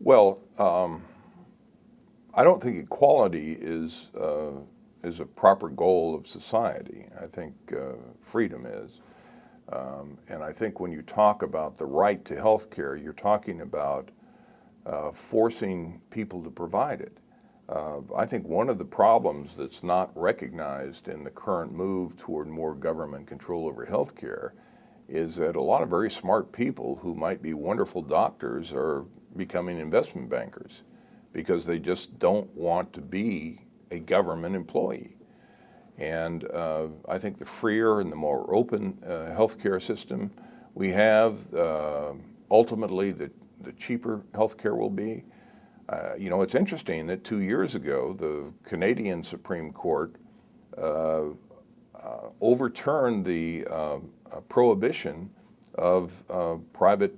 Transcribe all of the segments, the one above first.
Well, I don't think equality is a proper goal of society. I think freedom is. And I think when you talk about the right to health care, you're talking about forcing people to provide it. I think one of the problems that's not recognized in the current move toward more government control over health care is that a lot of very smart people who might be wonderful doctors are becoming investment bankers because they just don't want to be a government employee. And I think the freer and the more open healthcare system we have, ultimately the cheaper healthcare will be. You know, it's interesting that 2 years ago, the Canadian Supreme Court overturned the prohibition of private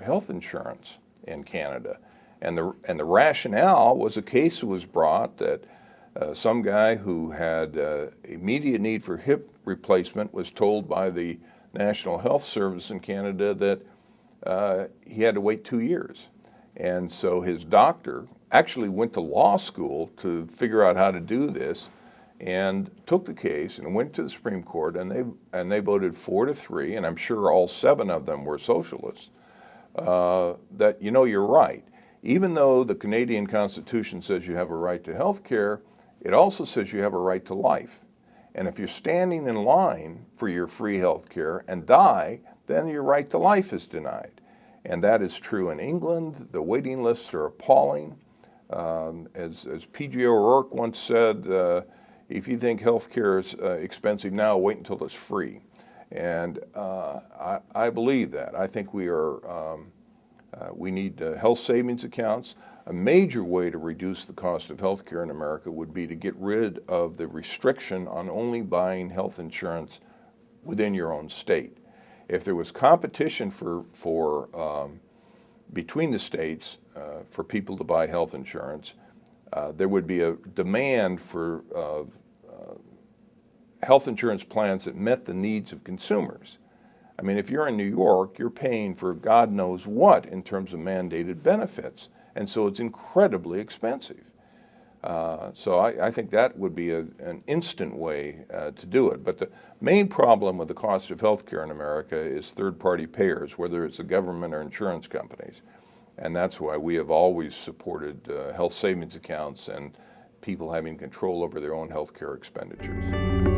health insurance in Canada. And the rationale was a case was brought that some guy who had immediate need for hip replacement was told by the National Health Service in Canada that he had to wait 2 years. And so his doctor actually went to law school to figure out how to do this and took the case and went to the Supreme Court, and they voted 4-3, and I'm sure all 7 of them were socialists, that, you know, you're right. Even though the Canadian Constitution says you have a right to health care, it also says you have a right to life. And if you're standing in line for your free health care and die, then your right to life is denied. And that is true in England. The waiting lists are appalling. As P.G. O'Rourke once said, if you think health care is expensive now, wait until it's free. And I believe that. I think we need health savings accounts. A major way to reduce the cost of health care in America would be to get rid of the restriction on only buying health insurance within your own state. If there was competition between the states for people to buy health insurance, there would be a demand for health insurance plans that met the needs of consumers. I mean, if you're in New York, you're paying for God knows what in terms of mandated benefits, and so it's incredibly expensive. So I think that would be an instant way to do it. But the main problem with the cost of health care in America is third-party payers, whether it's the government or insurance companies. And that's why we have always supported health savings accounts and people having control over their own health care expenditures.